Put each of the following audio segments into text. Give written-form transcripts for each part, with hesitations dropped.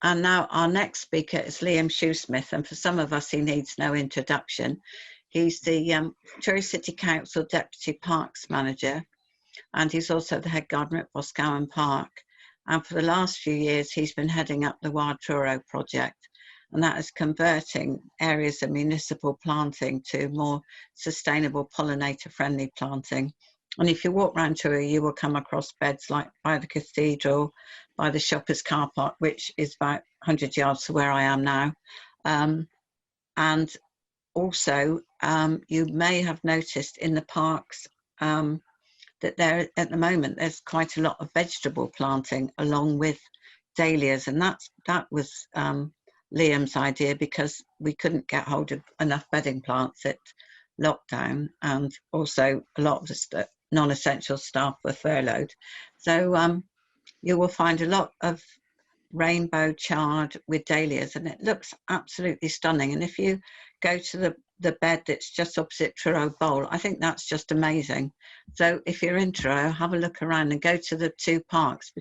And now our next speaker is Liam Shoesmith, and for some of us, he needs no introduction. He's the Truro City Council Deputy Parks Manager, and he's also the head gardener at Boscawen Park. And for the last few years, he's been heading up the Wild Truro project, and that is converting areas of municipal planting to more sustainable pollinator-friendly planting. And if you walk around Truro, you will come across beds like by the cathedral, by the shoppers' car park, which is about 100 yards to where I am now. And also, you may have noticed in the parks that there, at the moment, there's quite a lot of vegetable planting along with dahlias, and that was Liam's idea, because we couldn't get hold of enough bedding plants at lockdown, and also a lot of the non-essential staff were furloughed. So you will find a lot of rainbow chard with dahlias, and it looks absolutely stunning. And if you go to the bed that's just opposite Truro Bowl, I think that's just amazing. So if you're in Truro, have a look around and go to the two parks,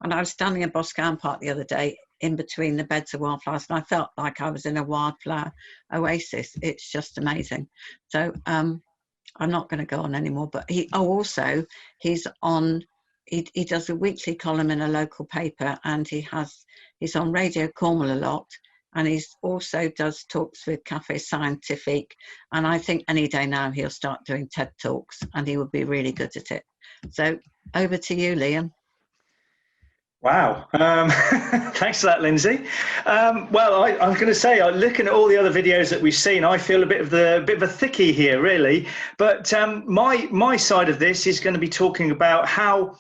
and I was standing in Boscawen Park the other day in between the beds of wildflowers, and I felt like I was in a wildflower oasis. It's just amazing. So I'm not going to go on anymore, but he's does a weekly column in a local paper, and he's on Radio Cornwall a lot, and he's also does talks with Cafe Scientifique, and I think any day now he'll start doing TED Talks, and he would be really good at it. So over to you, Liam. Wow. Thanks for that, Lindsay. Well, I'm going to say, looking at all the other videos that we've seen, I feel a bit of a thickie here, really. But my side of this is going to be talking about how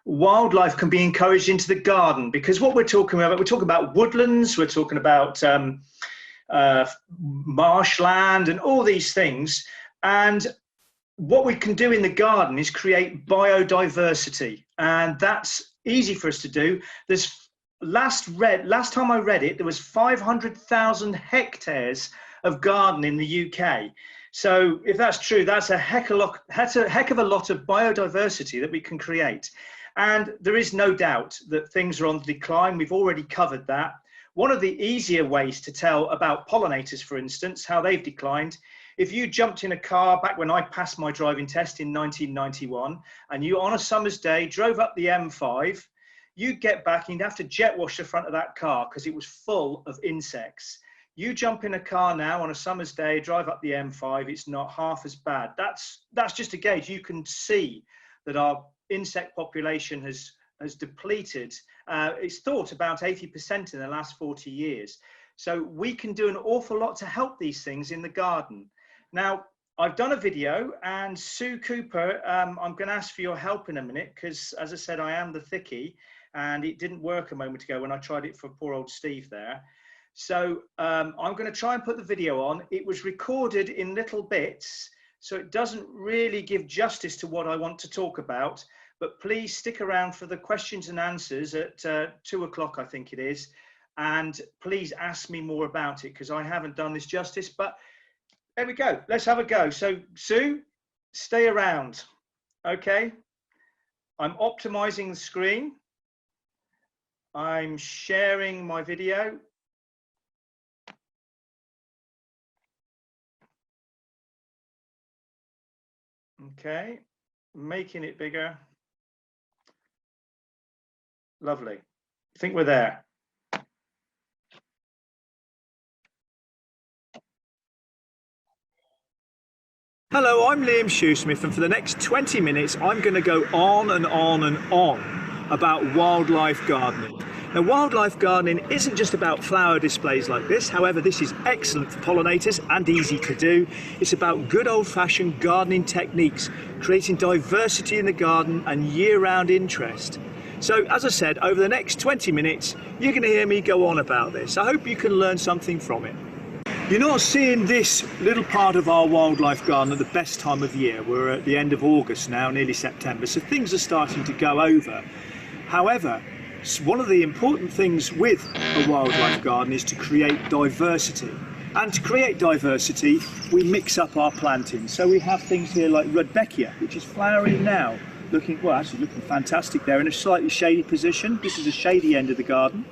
wildlife can be encouraged into the garden, because what we're talking about woodlands, we're talking about marshland and all these things. And what we can do in the garden is create biodiversity, and that's easy for us to do. Last time I read it, there was 500,000 hectares of garden in the UK. So if that's true, that's a heck of a lot of biodiversity that we can create. And there is no doubt that things are on the decline. We've already covered that. One of the easier ways to tell about pollinators, for instance, how they've declined, if you jumped in a car back when I passed my driving test in 1991, and you on a summer's day drove up the M5, you'd get back and you'd have to jet wash the front of that car because it was full of insects. You jump in a car now on a summer's day, drive up the M5, it's not half as bad. That's just a gauge. You can see that our insect population has depleted. It's thought about 80% in the last 40 years. So we can do an awful lot to help these things in the garden. Now, I've done a video, and Sue Cooper, I'm going to ask for your help in a minute, because as I said, I am the thickie, and it didn't work a moment ago when I tried it for poor old Steve there. So I'm going to try and put the video on. It was recorded in little bits, so it doesn't really give justice to what I want to talk about, but please stick around for the questions and answers at 2 o'clock, I think it is, and please ask me more about it, because I haven't done this justice. But there we go. Let's have a go. So, Sue, stay around. Okay. I'm optimizing the screen. I'm sharing my video. Okay. Making it bigger. Lovely. I think we're there. Hello, I'm Liam Shoesmith, and for the next 20 minutes, I'm going to go on and on and on about wildlife gardening. Now, wildlife gardening isn't just about flower displays like this. However, this is excellent for pollinators and easy to do. It's about good old-fashioned gardening techniques, creating diversity in the garden and year-round interest. So, as I said, over the next 20 minutes, you're going to hear me go on about this. I hope you can learn something from it. You're not seeing this little part of our wildlife garden at the best time of year. We're at the end of August now, nearly September, so things are starting to go over. However, one of the important things with a wildlife garden is to create diversity. And to create diversity, we mix up our planting. So we have things here like Rudbeckia, which is flowering now, looking fantastic there in a slightly shady position. This is a shady end of the garden.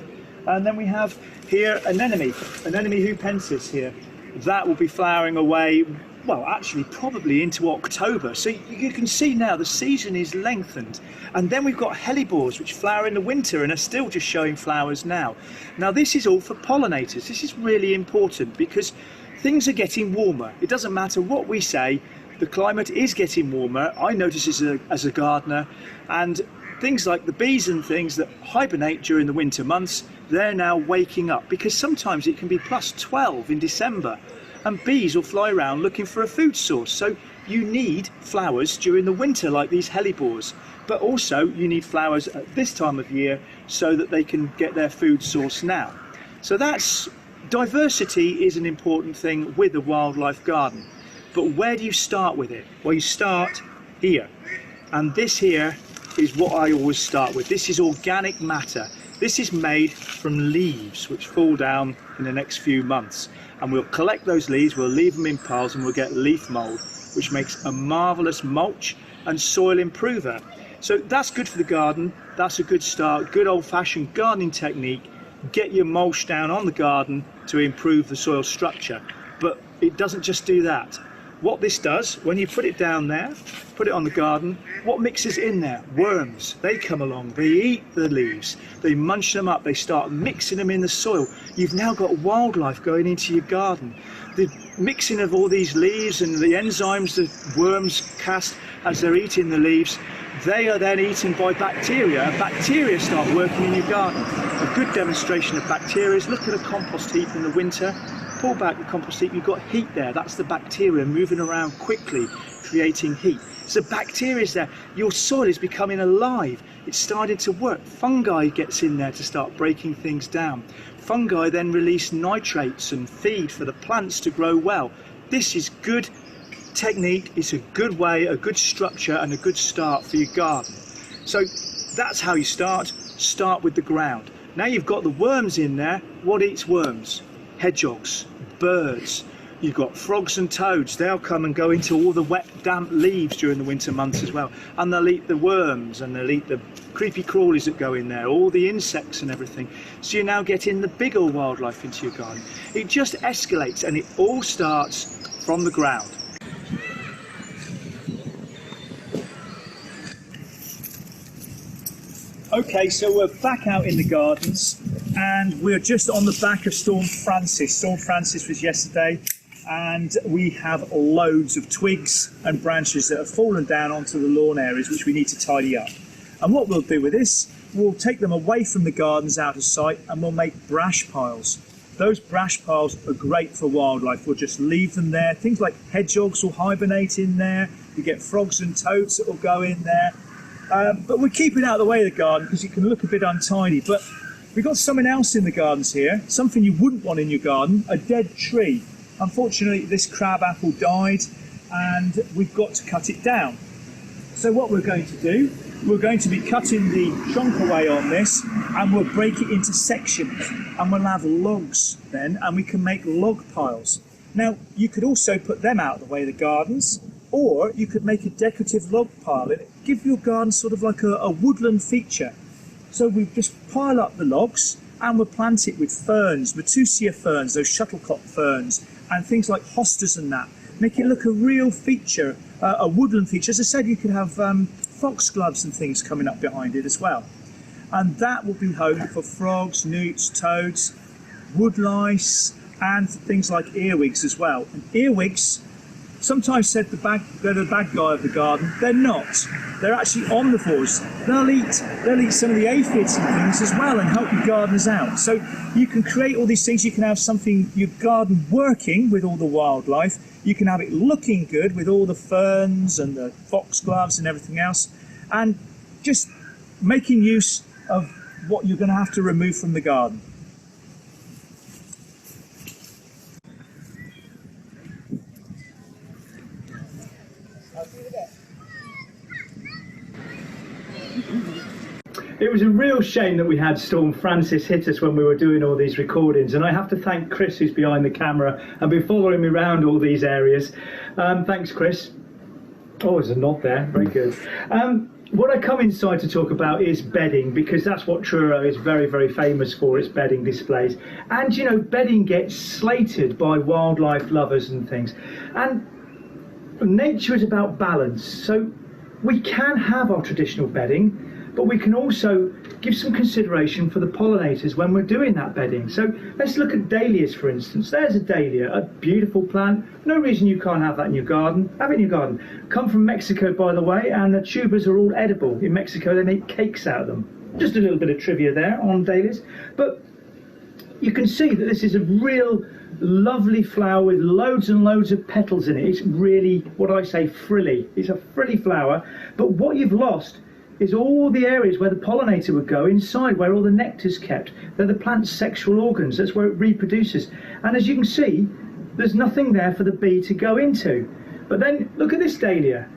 And then we have here anemone hupensis here. That will be flowering away, well, actually probably into October. So you can see now the season is lengthened. And then we've got hellebores, which flower in the winter and are still just showing flowers now. Now this is all for pollinators. This is really important because things are getting warmer. It doesn't matter what we say, the climate is getting warmer. I notice as a gardener, and things like the bees and things that hibernate during the winter months, they're now waking up, because sometimes it can be +12 in December and bees will fly around looking for a food source. So you need flowers during the winter like these hellebores, but also you need flowers at this time of year so that they can get their food source now. So that's diversity is an important thing with a wildlife garden. But where do you start with it? Well, you start here, and this here is what I always start with. This is organic matter. This is made from leaves which fall down in the next few months, and we'll collect those leaves, we'll leave them in piles, and we'll get leaf mold, which makes a marvelous mulch and soil improver. So that's good for the garden. That's a good start, good old-fashioned gardening technique. Get your mulch down on the garden to improve the soil structure. But it doesn't just do that. What this does, when you put it down there, put it on the garden, what mixes in there? Worms. They come along, they eat the leaves, they munch them up, they start mixing them in the soil. You've now got wildlife going into your garden. The mixing of all these leaves and the enzymes the worms cast as they're eating the leaves, they are then eaten by bacteria, and bacteria start working in your garden. A good demonstration of bacteria is look at a compost heap in the winter. Pull back the compost heap, you've got heat there. That's the bacteria moving around quickly, creating heat. So bacteria is there. Your soil is becoming alive. It's starting to work. Fungi gets in there to start breaking things down. Fungi then release nitrates and feed for the plants to grow well. This is good technique. It's a good way, a good structure, and a good start for your garden. So that's how you start. Start with the ground. Now you've got the worms in there. What eats worms? Hedgehogs, birds. You've got frogs and toads. They'll come and go into all the wet, damp leaves during the winter months as well. And they'll eat the worms, and they'll eat the creepy crawlies that go in there, all the insects and everything. So you're now getting the bigger wildlife into your garden. It just escalates, and it all starts from the ground. Okay, so we're back out in the gardens, and we're just on the back of Storm Francis. Storm Francis was yesterday, and we have loads of twigs and branches that have fallen down onto the lawn areas which we need to tidy up. And what we'll do with this, we'll take them away from the gardens out of sight, and we'll make brash piles. Those brash piles are great for wildlife. We'll just leave them there. Things like hedgehogs will hibernate in there. You get frogs and toads that will go in there. But we're keeping out of the way of the garden because it can look a bit untidy. But we've got something else in the gardens here, something you wouldn't want in your garden, a dead tree. Unfortunately, this crab apple died, and we've got to cut it down. So what we're going to do, we're going to be cutting the trunk away on this, and we'll break it into sections, and we'll have logs then, and we can make log piles. Now, you could also put them out of the way of the gardens, or you could make a decorative log pile and give your garden sort of like a woodland feature. So we just pile up the logs, and we'll plant it with ferns, Matusia ferns, those shuttlecock ferns, and things like hostas and that. Make it look a real feature, a woodland feature. As I said, you could have foxgloves and things coming up behind it as well. And that will be home for frogs, newts, toads, woodlice, and things like earwigs as well. And earwigs, sometimes said they're the bad guy of the garden. They're not. They're actually omnivores. They'll eat some of the aphids and things as well and help your gardeners out. So you can create all these things. You can have your garden working with all the wildlife. You can have it looking good with all the ferns and the foxgloves and everything else. And just making use of what you're going to have to remove from the garden. It was a real shame that we had Storm Francis hit us when we were doing all these recordings, and I have to thank Chris, who's behind the camera and been following me around all these areas. Thanks, Chris. Oh, there's a nod there. Very good. what I come inside to talk about is bedding, because that's what Truro is very, very famous for, its bedding displays. And you know, bedding gets slated by wildlife lovers and things. And nature is about balance. So we can have our traditional bedding, but we can also give some consideration for the pollinators when we're doing that bedding. So let's look at dahlias, for instance. There's a dahlia, a beautiful plant. No reason you can't have that in your garden. Have it in your garden. Come from Mexico, by the way, and the tubers are all edible. In Mexico, they make cakes out of them. Just a little bit of trivia there on dahlias. But you can see that this is a real lovely flower with loads and loads of petals in it. It's really, what I say, frilly. It's a frilly flower. But what you've lost is all the areas where the pollinator would go inside, where all the nectar's kept. They're the plant's sexual organs. That's where it reproduces. And as you can see, there's nothing there for the bee to go into. But then look at this dahlia.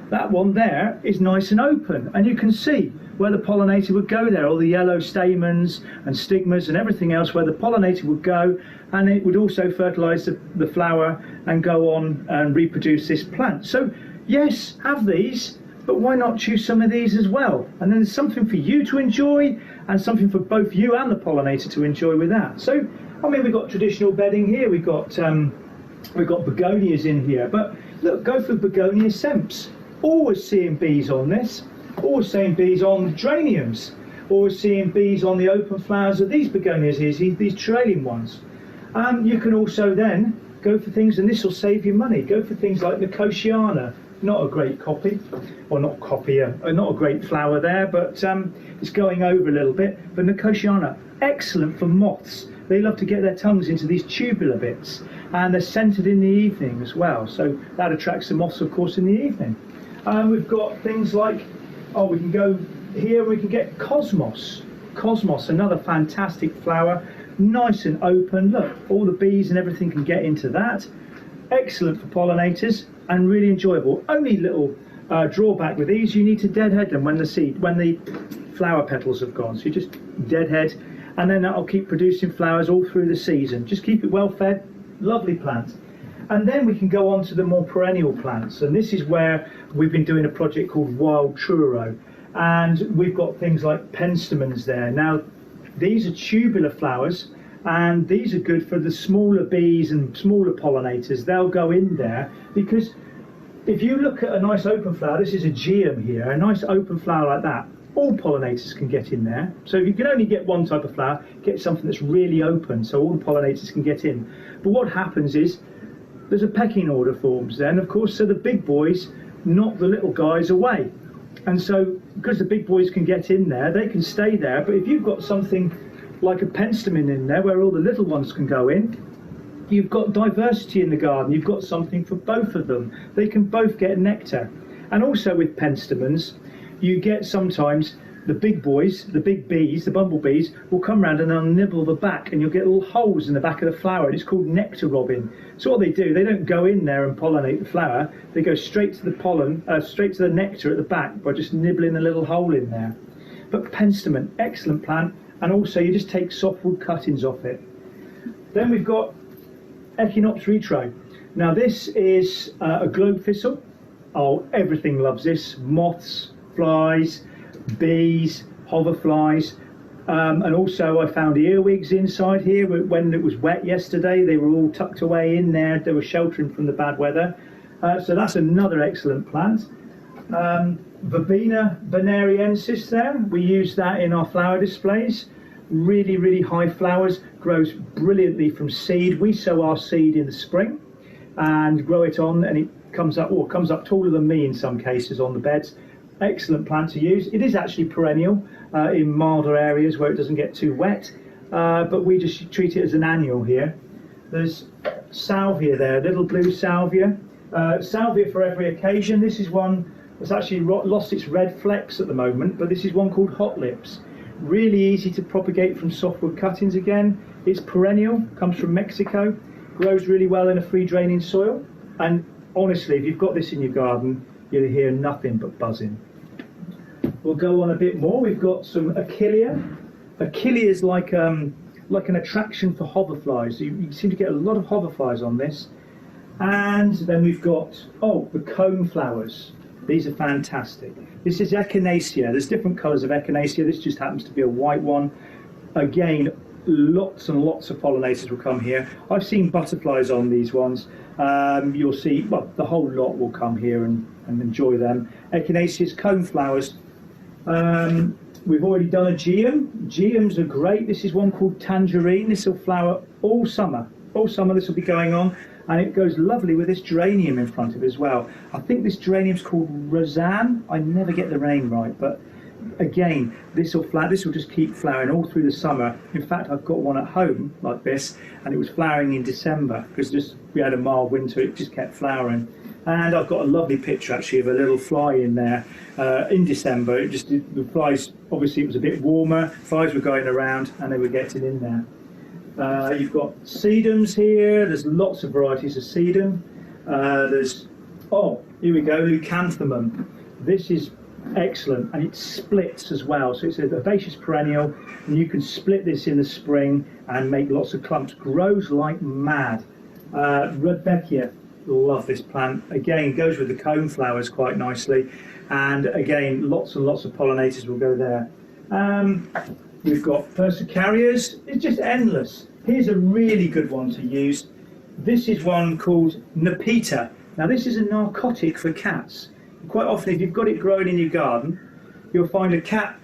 That one there is nice and open, and you can see where the pollinator would go there, all the yellow stamens and stigmas and everything else where the pollinator would go, and it would also fertilize the flower and go on and reproduce this plant. So yes, have these, but why not choose some of these as well? And then there's something for you to enjoy and something for both you and the pollinator to enjoy with that. So, I mean, we've got traditional bedding here, we've got begonias in here, but look, go for begonia semps. Always seeing bees on this, always seeing bees on the geraniums, always seeing bees on the open flowers of these begonias here, these trailing ones. You can also then go for things, and this will save you money, go for things like Nicotiana. Not a great copy, or not copy, not a great flower there, but it's going over a little bit. But Nicotiana, excellent for moths. They love to get their tongues into these tubular bits, and they're scented in the evening as well. So that attracts the moths, of course, in the evening. We've got things like, oh, we can go here, we can get cosmos. Cosmos, another fantastic flower, nice and open. Look, all the bees and everything can get into that. Excellent for pollinators and really enjoyable. Only little drawback with these, you need to deadhead them when the flower petals have gone. So you just deadhead, and then that'll keep producing flowers all through the season. Just keep it well fed, lovely plant. And then we can go on to the more perennial plants, and this is where we've been doing a project called Wild Truro, and we've got things like penstemons there. Now these are tubular flowers, and these are good for the smaller bees and smaller pollinators. They'll go in there, because if you look at a nice open flower, this is a geum here, a nice open flower like that, all pollinators can get in there. So if you can only get one type of flower, get something that's really open so all the pollinators can get in. But what happens is there's a pecking order forms then, of course, so the big boys knock the little guys away. And so because the big boys can get in there, they can stay there. But if you've got something like a penstemon in there where all the little ones can go in, you've got diversity in the garden. You've got something for both of them. They can both get nectar. And also with penstemons, you get sometimes the big boys, the big bees, the bumblebees, will come round and they'll nibble the back, and you'll get little holes in the back of the flower, and it's called nectar robbing. So what they do, they don't go in there and pollinate the flower, they go straight to the pollen, straight to the nectar at the back by just nibbling a little hole in there. But penstemon, excellent plant, and also you just take softwood cuttings off it. Then we've got Echinops retro. Now this is a globe thistle. Oh, everything loves this. Moths, flies, bees, hoverflies, and also I found earwigs inside here. When it was wet yesterday, they were all tucked away in there. They were sheltering from the bad weather. So that's another excellent plant. Verbena bonariensis there, we use that in our flower displays. Really, really high flowers, grows brilliantly from seed. We sow our seed in the spring and grow it on, and it comes up, or comes up taller than me in some cases on the beds. Excellent plant to use. It is actually perennial in milder areas where it doesn't get too wet, but we just treat it as an annual here. There's salvia there, little blue salvia. Salvia for every occasion. This is one that's actually lost its red flecks at the moment, but this is one called Hot Lips. Really easy to propagate from softwood cuttings again. It's perennial, comes from Mexico, grows really well in a free draining soil, and honestly, if you've got this in your garden, you'll hear nothing but buzzing. We'll go on a bit more. We've got some Achillea. Achillea is like an attraction for hoverflies. You seem to get a lot of hoverflies on this. And then we've got, the cone flowers. These are fantastic. This is echinacea. There's different colours of echinacea. This just happens to be a white one. Again, lots and lots of pollinators will come here. I've seen butterflies on these ones. You'll see, well, the whole lot will come here and enjoy them. Echinacea's cone flowers. We've already done a geum. Geums are great. This is one called tangerine. This will flower all summer. All summer this will be going on, and it goes lovely with this geranium in front of it as well. I think this geranium's called Roseanne. I never get the name right, but again, this will just keep flowering all through the summer. In fact, I've got one at home like this, and it was flowering in December because we had a mild winter. It just kept flowering. And I've got a lovely picture actually of a little fly in there in December. The flies, obviously it was a bit warmer, flies were going around and they were getting in there. You've got sedums here. There's lots of varieties of sedum. Here we go, leucanthemum. This is excellent, and it splits as well. So it's a herbaceous perennial, and you can split this in the spring and make lots of clumps. Grows like mad. Rudbeckia, love this plant. Again, goes with the cone flowers quite nicely, and again, lots and lots of pollinators will go there. We've got persicarias. It's just endless. Here's a really good one to use. This is one called Nepeta. Now this is a narcotic for cats. Quite often, if you've got it growing in your garden, you'll find a cat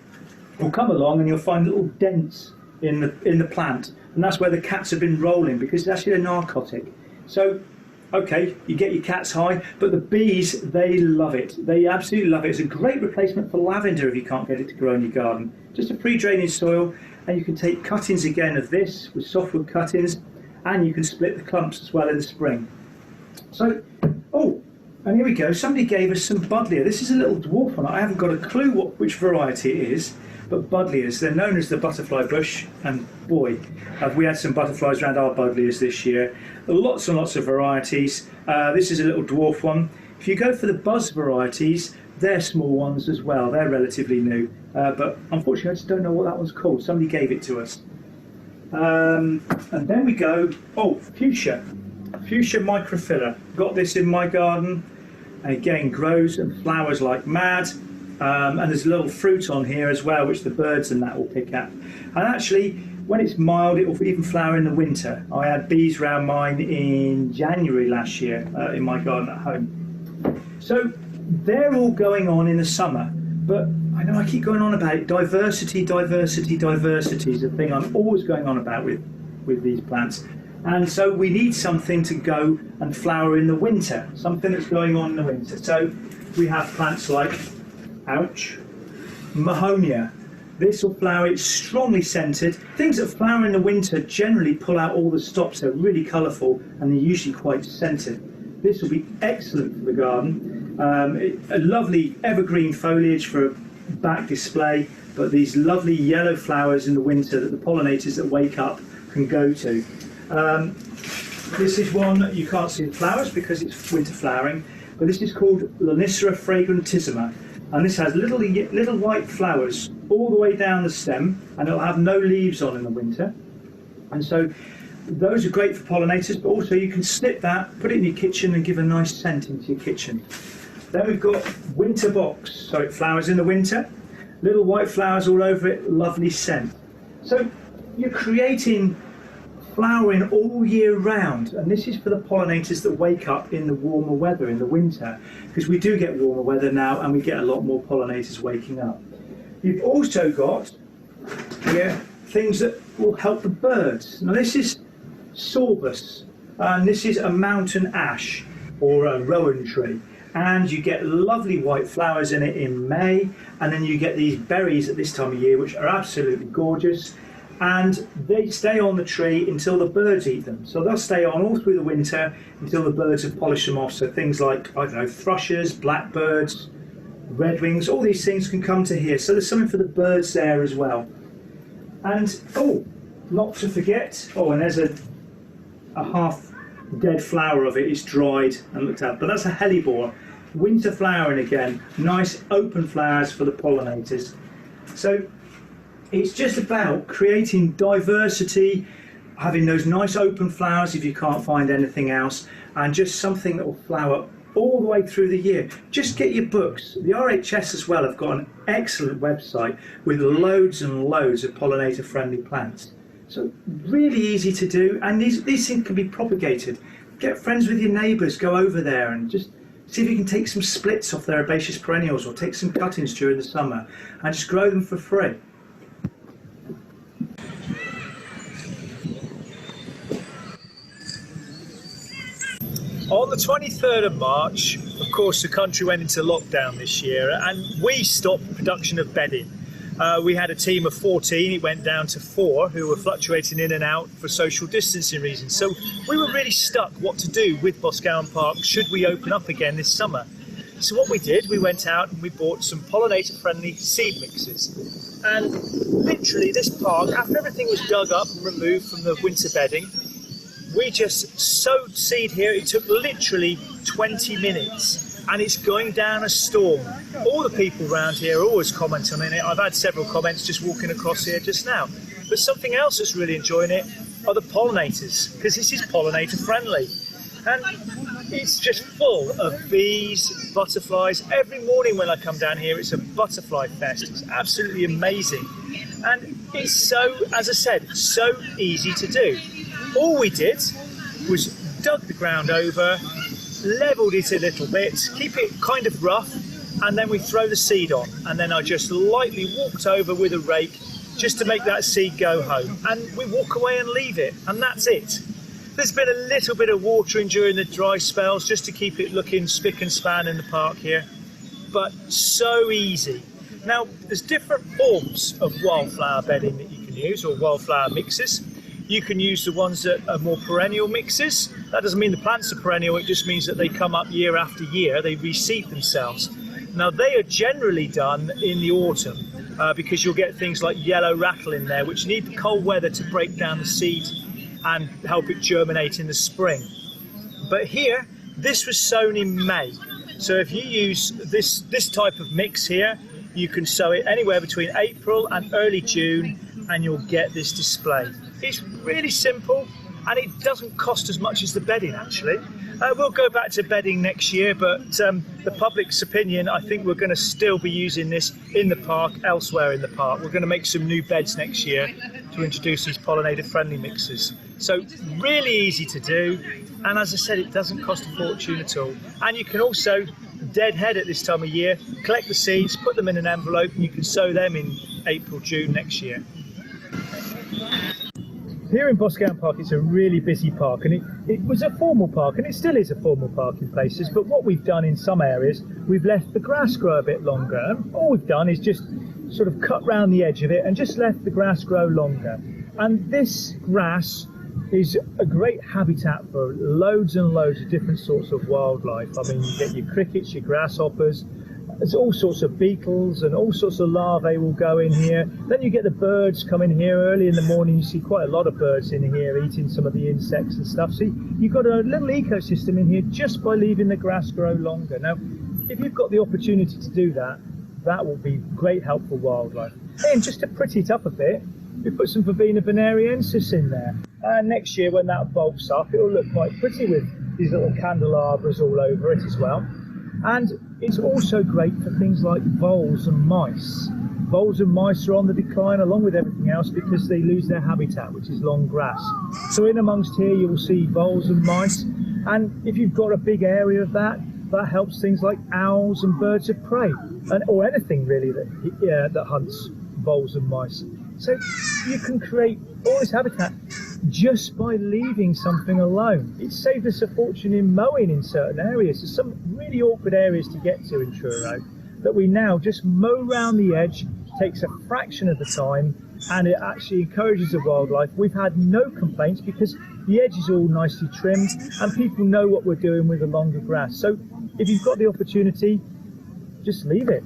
will come along and you'll find little dents in the plant, and that's where the cats have been rolling, because it's actually a narcotic. So, okay, you get your cats high, but the bees, they love it. They absolutely love it. It's a great replacement for lavender if you can't get it to grow in your garden. Just a pre-draining soil, and you can take cuttings again of this with softwood cuttings, and you can split the clumps as well in the spring. So, and here we go. Somebody gave us some buddleia. This is a little dwarf one. I haven't got a clue which variety it is, but buddleias, they're known as the butterfly bush, and boy, have we had some butterflies around our buddleias this year. Lots and lots of varieties. This is a little dwarf one. If you go for the buzz varieties, they're small ones as well. They're relatively new, but unfortunately I just don't know what that one's called. Somebody gave it to us. And then we go, fuchsia. Fuchsia microphylla. Got this in my garden, and again grows and flowers like mad, and there's a little fruit on here as well which the birds and that will pick at. And actually when it's mild it will even flower in the winter. I had bees around mine in January last year in my garden at home. So they're all going on in the summer, but I know I keep going on about it. Diversity is a thing I'm always going on about with these plants. And so we need something to go and flower in the winter, something that's going on in the winter. So we have plants like, Mahonia. This will flower, it's strongly scented. Things that flower in the winter generally pull out all the stops. They're really colourful and they're usually quite scented. This will be excellent for the garden. A lovely evergreen foliage for a back display, but these lovely yellow flowers in the winter that the pollinators that wake up can go to. This is one that you can't see the flowers because it's winter flowering, but this is called Lonicera fragrantissima, and this has little white flowers all the way down the stem, and it'll have no leaves on in the winter. And so those are great for pollinators, but also you can snip that, put it in your kitchen and give a nice scent into your kitchen. Then we've got winter box, so it flowers in the winter, little white flowers all over it, lovely scent. So you're creating flowering all year round, and this is for the pollinators that wake up in the warmer weather in the winter, because we do get warmer weather now and we get a lot more pollinators waking up. You've also got here things that will help the birds. Now this is Sorbus, and this is a mountain ash or a rowan tree, and you get lovely white flowers in it in May, and then you get these berries at this time of year which are absolutely gorgeous. And they stay on the tree until the birds eat them. So they'll stay on all through the winter until the birds have polished them off. So things like, I don't know, thrushes, blackbirds, redwings, all these things can come to here. So there's something for the birds there as well. And, not to forget, and there's a half dead flower of it. It's dried and looked at. But that's a hellebore. Winter flowering again. Nice open flowers for the pollinators. So it's just about creating diversity, having those nice open flowers if you can't find anything else, and just something that will flower all the way through the year. Just get your books. The RHS as well have got an excellent website with loads and loads of pollinator friendly plants. So really easy to do, and these things can be propagated. Get friends with your neighbours, go over there and just see if you can take some splits off their herbaceous perennials or take some cuttings during the summer and just grow them for free. On the 23rd of March, of course, the country went into lockdown this year and we stopped production of bedding. We had a team of 14, it went down to 4 who were fluctuating in and out for social distancing reasons. So we were really stuck what to do with Boscawen Park should we open up again this summer. So what we did, we went out and we bought some pollinator friendly seed mixes. And literally this park, after everything was dug up and removed from the winter bedding, we just sowed seed here. It took literally 20 minutes and it's going down a storm. All the people around here are always commenting on it. I've had several comments just walking across here just now. But something else that's really enjoying it are the pollinators, because this is pollinator friendly. And it's just full of bees, butterflies. Every morning when I come down here, it's a butterfly fest. It's absolutely amazing. And it's so, as I said, so easy to do. All we did was dug the ground over, levelled it a little bit, keep it kind of rough, and then we throw the seed on. And then I just lightly walked over with a rake just to make that seed go home. And we walk away and leave it, and that's it. There's been a little bit of watering during the dry spells just to keep it looking spick and span in the park here, but so easy. Now, there's different forms of wildflower bedding that you can use, or wildflower mixes. You can use the ones that are more perennial mixes. That doesn't mean the plants are perennial, it just means that they come up year after year, they reseed themselves. Now they are generally done in the autumn because you'll get things like yellow rattle in there which need the cold weather to break down the seed and help it germinate in the spring. But here, this was sown in May. So if you use this type of mix here, you can sow it anywhere between April and early June and you'll get this display. It's really simple and it doesn't cost as much as the bedding actually. We'll go back to bedding next year, but the public's opinion, I think we're going to still be using this in the park, elsewhere in the park. We're going to make some new beds next year to introduce these pollinator friendly mixes. So really easy to do, and as I said, it doesn't cost a fortune at all. And you can also, deadhead at this time of year, collect the seeds, put them in an envelope, and you can sow them in April, June next year. Here in Boscawen Park, it's a really busy park, and it was a formal park, and it still is a formal park in places, but what we've done in some areas, we've left the grass grow a bit longer. And all we've done is just sort of cut round the edge of it and just left the grass grow longer. And this grass is a great habitat for loads and loads of different sorts of wildlife. I mean, you get your crickets, your grasshoppers, there's all sorts of beetles and all sorts of larvae will go in here. Then you get the birds come in here early in the morning. You see quite a lot of birds in here eating some of the insects and stuff. So you've got a little ecosystem in here just by leaving the grass grow longer. Now, if you've got the opportunity to do that, that will be great help for wildlife. And just to pretty it up a bit, we put some Verbena bonariensis in there. And next year when that bulks up, it'll look quite pretty with these little candelabras all over it as well. And it's also great for things like voles and mice. Voles and mice are on the decline along with everything else because they lose their habitat, which is long grass. So in amongst here you will see voles and mice, and if you've got a big area of that, that helps things like owls and birds of prey, or anything really that hunts voles and mice. So you can create all this habitat just by leaving something alone. It saved us a fortune in mowing in certain areas. There's some really awkward areas to get to in Truro that we now just mow round the edge, takes a fraction of the time, and it actually encourages the wildlife. We've had no complaints because the edge is all nicely trimmed and people know what we're doing with the longer grass. So if you've got the opportunity, just leave it.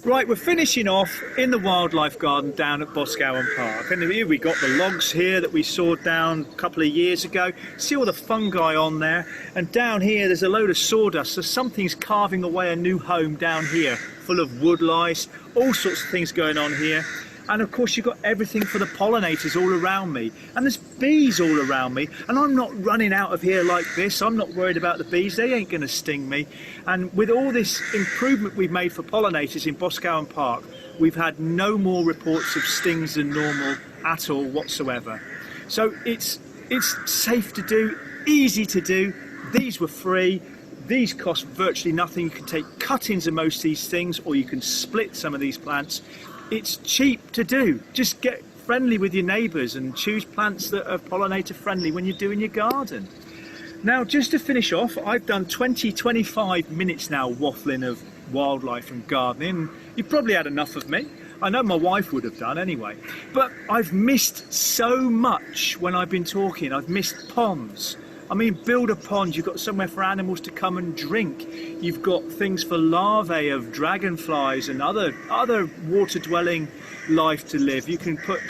Right, we're finishing off in the wildlife garden down at Boscawen Park, and here we got the logs here that we sawed down a couple of years ago. See all the fungi on there, and down here there's a load of sawdust, so something's carving away a new home down here, full of wood lice, all sorts of things going on here. And of course you've got everything for the pollinators all around me, and there's bees all around me, and I'm not running out of here like this. I'm not worried about the bees, they ain't going to sting me. And with all this improvement we've made for pollinators in Boscawen Park, we've had no more reports of stings than normal at all whatsoever. So it's safe to do, easy to do. These were free. These cost virtually nothing. You can take cuttings of most of these things, or you can split some of these plants. It's cheap to do. Just get friendly with your neighbours and choose plants that are pollinator friendly when you're doing your garden. Now, just to finish off, I've done 25 minutes now waffling of wildlife and gardening. You've probably had enough of me. I know my wife would have done anyway. But I've missed so much when I've been talking. I've missed ponds. I mean, build a pond, you've got somewhere for animals to come and drink. You've got things for larvae of dragonflies and other water-dwelling life to live. You can put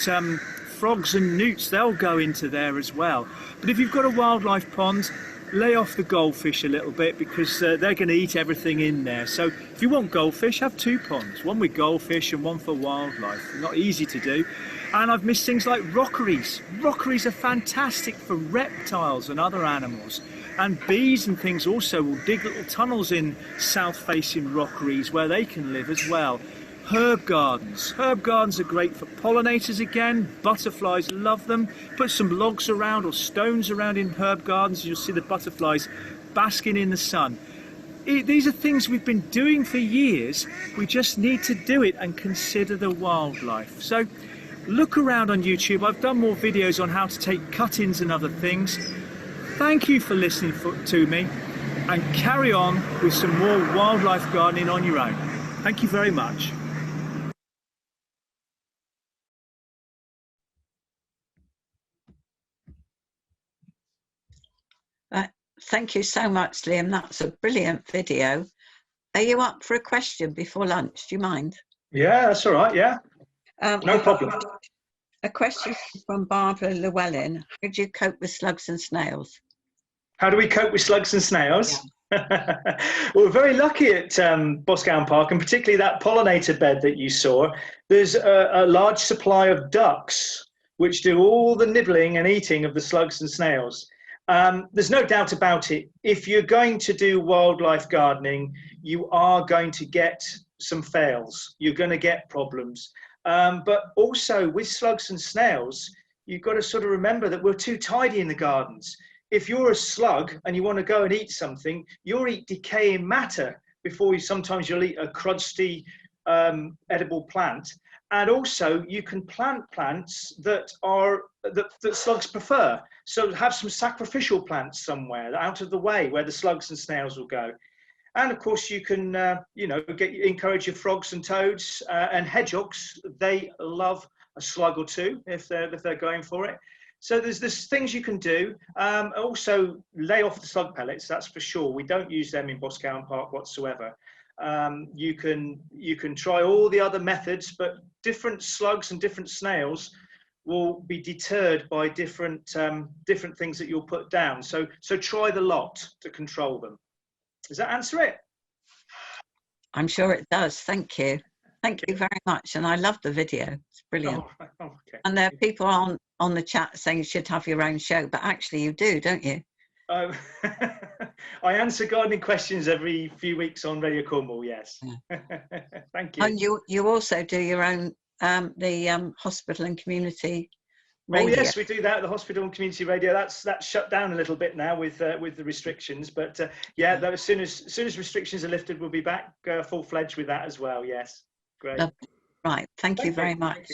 frogs and newts, they'll go into there as well. But if you've got a wildlife pond, lay off the goldfish a little bit, because they're going to eat everything in there. So if you want goldfish, have 2 ponds, one with goldfish and one for wildlife. Not easy to do. And I've missed things like rockeries. Rockeries are fantastic for reptiles and other animals. And bees and things also will dig little tunnels in south-facing rockeries where they can live as well. Herb gardens. Herb gardens are great for pollinators again. Butterflies love them. Put some logs around or stones around in herb gardens. You'll see the butterflies basking in the sun. These are things we've been doing for years. We just need to do it and consider the wildlife. So look around on YouTube. I've done more videos on how to take cuttings and other things. Thank you for listening to me, and carry on with some more wildlife gardening on your own. Thank you very much. Thank you so much, Liam. That's a brilliant video. Are you up for a question before lunch? Do you mind? Yeah, that's all right. Yeah. No problem. A question from Barbara Llewellyn. How do you cope with slugs and snails? How do we cope with slugs and snails? Yeah. Well, we're very lucky at Boscawen Park, and particularly that pollinator bed that you saw. There's a large supply of ducks which do all the nibbling and eating of the slugs and snails. There's no doubt about it. If you're going to do wildlife gardening, you are going to get some fails. You're going to get problems. But also with slugs and snails, you've got to sort of remember that we're too tidy in the gardens. If you're a slug and you want to go and eat something, you'll eat decaying matter before sometimes you'll eat a crusty edible plant. And also you can plant plants that slugs prefer. So have some sacrificial plants somewhere out of the way where the slugs and snails will go. And of course you can, encourage your frogs and toads and hedgehogs. They love a slug or two if they're going for it. So there's things you can do. Also lay off the slug pellets, that's for sure. We don't use them in Boscawen Park whatsoever. You can try all the other methods, but different slugs and different snails will be deterred by different things that you'll put down. So try the lot to control them. Does that answer it? I'm sure it does. Thank you. Thank you very much. And I love the video. It's brilliant. Oh, okay. And there are people on the chat saying you should have your own show, but actually you do, don't you? I answer gardening questions every few weeks on Radio Cornwall, yes. Yeah. Thank you. And you also do your own, the hospital and community radio. Oh yes, we do that. The hospital and community radio. That's shut down a little bit now with the restrictions. But yeah, as soon as restrictions are lifted, we'll be back full-fledged with that as well. Yes, great. Right. Thank you very much.